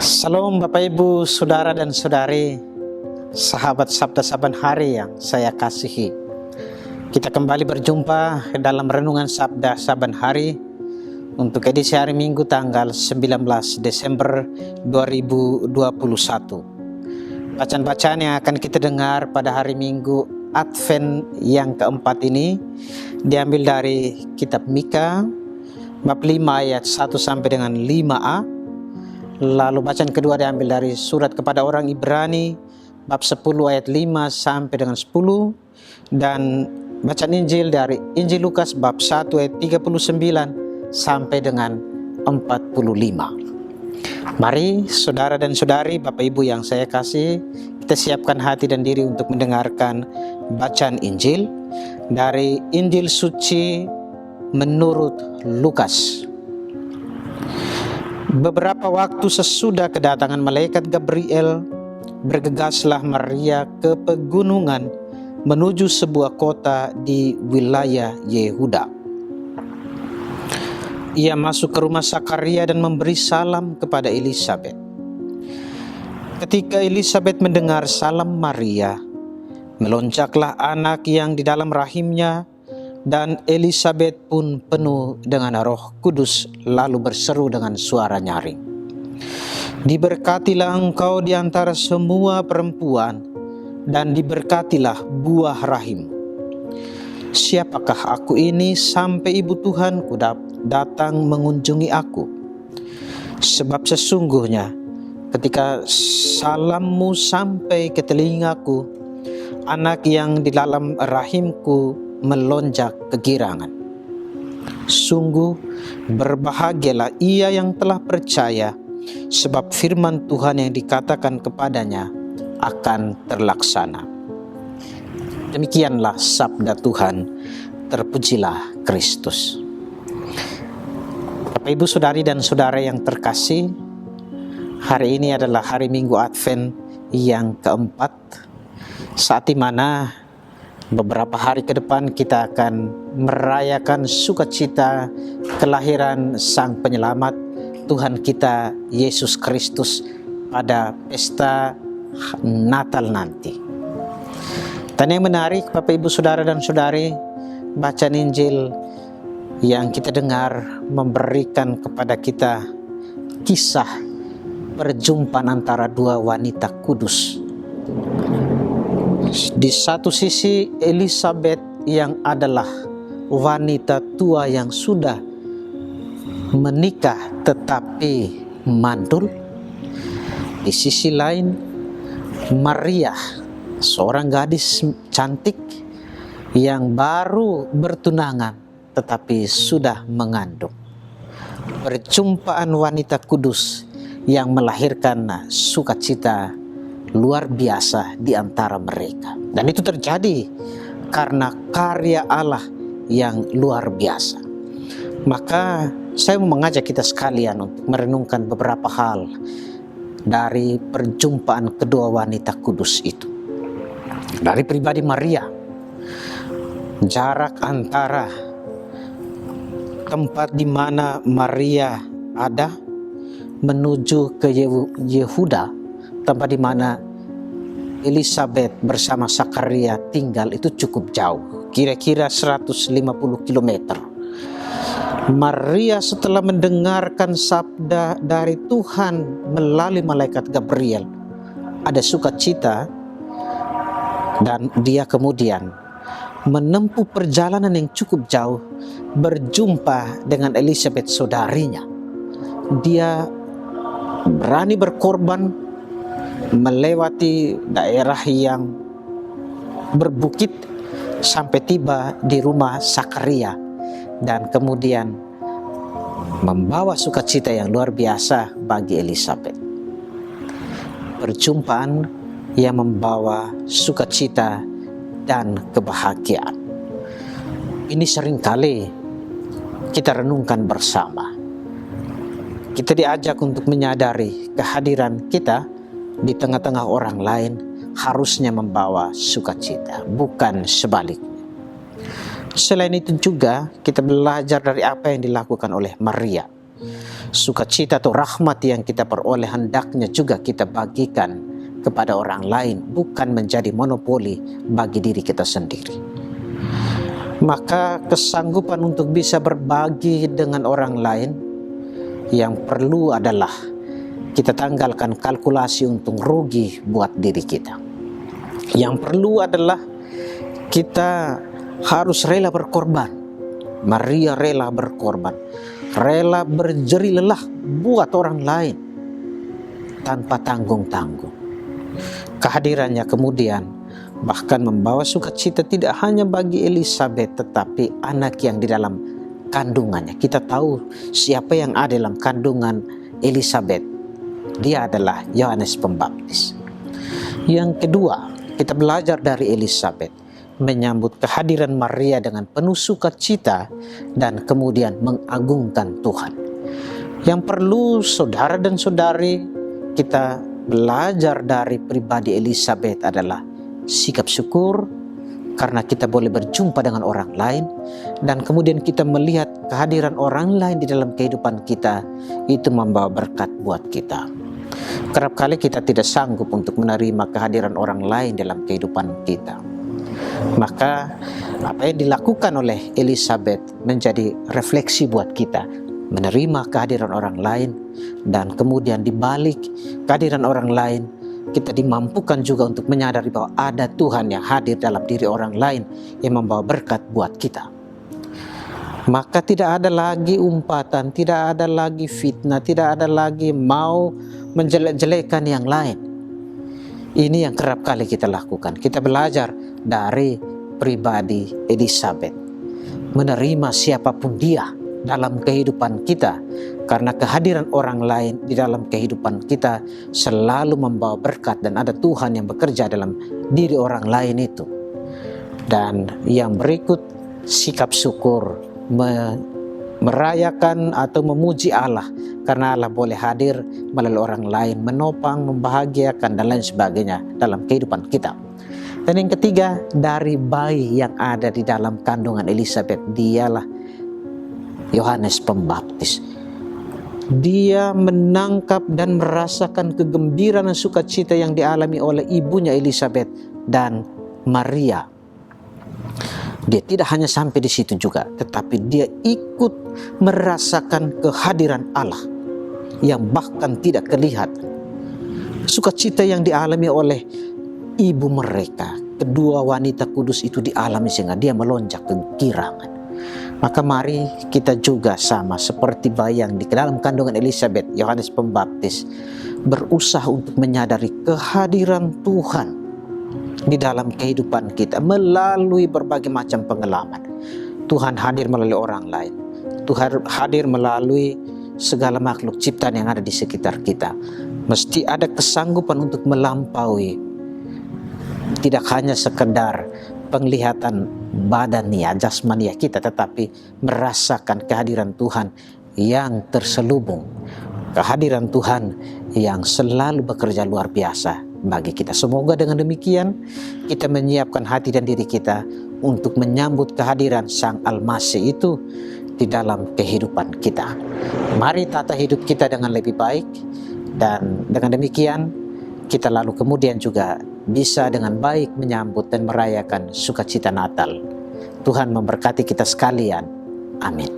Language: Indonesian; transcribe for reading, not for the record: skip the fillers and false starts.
Salam Bapak Ibu, Saudara dan Saudari, sahabat Sabda Saban Hari yang saya kasihi. Kita kembali berjumpa dalam Renungan Sabda Saban Hari untuk edisi hari Minggu tanggal 19 Desember 2021. Bacaan-bacaan yang akan kita dengar pada hari Minggu Advent yang keempat ini diambil dari kitab Mika bab 5 ayat 1 sampai dengan 5a. Lalu bacaan kedua diambil dari surat kepada orang Ibrani bab 10 ayat 5 sampai dengan 10, dan bacaan Injil dari Injil Lukas bab 1 ayat 39 sampai dengan 45. Mari saudara dan saudari, Bapak Ibu yang saya kasih, kita siapkan hati dan diri untuk mendengarkan bacaan Injil dari Injil suci menurut Lukas. Beberapa waktu sesudah kedatangan malaikat Gabriel, bergegaslah Maria ke pegunungan menuju sebuah kota di wilayah Yehuda. Ia masuk ke rumah Sakaria dan memberi salam kepada Elisabet. Ketika Elisabet mendengar salam Maria, melonjaklah anak yang di dalam rahimnya, dan Elisabet pun penuh dengan Roh Kudus, lalu berseru dengan suara nyaring, "Diberkatilah engkau di antara semua perempuan, dan diberkatilah buah rahim. Siapakah aku ini sampai ibu Tuhanku datang mengunjungi aku? Sebab sesungguhnya ketika salammu sampai ke telingaku, anak yang di dalam rahimku melonjak kegirangan. Sungguh berbahagialah ia yang telah percaya, sebab firman Tuhan yang dikatakan kepadanya akan terlaksana." Demikianlah sabda Tuhan, terpujilah Kristus. Bapak Ibu, saudari dan saudara yang terkasih, hari ini adalah hari Minggu Advent yang keempat, saat dimana beberapa hari ke depan kita akan merayakan sukacita kelahiran Sang Penyelamat Tuhan kita Yesus Kristus pada pesta Natal nanti. Dan yang menarik, Bapak Ibu saudara dan saudari, bacaan Injil yang kita dengar memberikan kepada kita kisah perjumpaan antara dua wanita kudus. Di satu sisi Elisabet yang adalah wanita tua yang sudah menikah tetapi mandul. Di sisi lain Maria, seorang gadis cantik yang baru bertunangan tetapi sudah mengandung. Perjumpaan wanita kudus yang melahirkan sukacita luar biasa di antara mereka. Dan itu terjadi karena karya Allah yang luar biasa. Maka saya mau mengajak kita sekalian untuk merenungkan beberapa hal dari perjumpaan kedua wanita kudus itu. Dari pribadi Maria, jarak antara tempat di mana Maria ada menuju ke Yehuda, tempat di mana Elisabet bersama Sakaria tinggal, itu cukup jauh, kira-kira 150 km. Maria setelah mendengarkan sabda dari Tuhan melalui malaikat Gabriel, ada sukacita, dan dia kemudian menempuh perjalanan yang cukup jauh, berjumpa dengan Elisabet saudarinya. Dia berani berkorban melewati daerah yang berbukit sampai tiba di rumah Sakaria, dan kemudian membawa sukacita yang luar biasa bagi Elisabet. Perjumpaan yang membawa sukacita dan kebahagiaan. Ini seringkali kita renungkan bersama. Kita diajak untuk menyadari kehadiran kita di tengah-tengah orang lain harusnya membawa sukacita, bukan sebaliknya. Selain itu juga kita belajar dari apa yang dilakukan oleh Maria. sukacita atau rahmat yang kita peroleh hendaknya juga kita bagikan kepada orang lain, bukan menjadi monopoli bagi diri kita sendiri. Maka kesanggupan untuk bisa berbagi dengan orang lain, yang perlu adalah kita tanggalkan kalkulasi untung rugi buat diri kita. Yang perlu adalah kita harus rela berkorban. Maria rela berkorban, rela berjerih lelah buat orang lain tanpa tanggung-tanggung. Kehadirannya kemudian bahkan membawa sukacita tidak hanya bagi Elisabet, tetapi anak yang di dalam kandungannya. Kita tahu siapa yang ada dalam kandungan Elisabet. Dia adalah Yohanes Pembaptis. Yang kedua, kita belajar dari Elisabet menyambut kehadiran Maria dengan penuh sukacita dan kemudian mengagungkan Tuhan. Yang perlu saudara dan saudari kita belajar dari pribadi Elisabet adalah sikap syukur karena kita boleh berjumpa dengan orang lain, dan kemudian kita melihat kehadiran orang lain di dalam kehidupan kita itu membawa berkat buat kita. Kerap kali kita tidak sanggup untuk menerima kehadiran orang lain dalam kehidupan kita. Maka apa yang dilakukan oleh Elisabet menjadi refleksi buat kita, menerima kehadiran orang lain, dan kemudian di balik kehadiran orang lain kita dimampukan juga untuk menyadari bahwa ada Tuhan yang hadir dalam diri orang lain yang membawa berkat buat kita. Maka tidak ada lagi umpatan, tidak ada lagi fitnah, tidak ada lagi mau menjelek-jelekan yang lain. Ini yang kerap kali kita lakukan. Kita belajar dari pribadi Elisabet, menerima siapapun dia dalam kehidupan kita, karena kehadiran orang lain di dalam kehidupan kita selalu membawa berkat dan ada Tuhan yang bekerja dalam diri orang lain itu. Dan yang berikut, sikap syukur, merayakan atau memuji Allah karena Allah boleh hadir melalui orang lain, menopang, membahagiakan dan lain sebagainya dalam kehidupan kita. Dan yang ketiga, dari bayi yang ada di dalam kandungan Elisabet, dialah Yohanes Pembaptis. Dia menangkap dan merasakan kegembiraan dan sukacita yang dialami oleh ibunya Elisabet dan Maria. Dia tidak hanya sampai di situ juga, tetapi dia ikut merasakan kehadiran Allah yang bahkan tidak kelihatan. Sukacita yang dialami oleh ibu mereka, kedua wanita kudus itu dialami sehingga dia melonjak kegirangan. Maka mari kita juga sama seperti bayi yang di dalam kandungan Elisabet, Yohanes Pembaptis, berusaha untuk menyadari kehadiran Tuhan di dalam kehidupan kita melalui berbagai macam pengalaman. Tuhan hadir melalui orang lain, Tuhan hadir melalui segala makhluk ciptaan yang ada di sekitar kita. Mesti ada kesanggupan untuk melampaui, tidak hanya sekedar penglihatan badania, jasmania kita, tetapi merasakan kehadiran Tuhan yang terselubung, kehadiran Tuhan yang selalu bekerja luar biasa bagi kita. Semoga dengan demikian kita menyiapkan hati dan diri kita untuk menyambut kehadiran Sang Almasih itu di dalam kehidupan kita. Mari tata hidup kita dengan lebih baik, dan dengan demikian kita lalu kemudian juga bisa dengan baik menyambut dan merayakan sukacita Natal. Tuhan memberkati kita sekalian. Amin.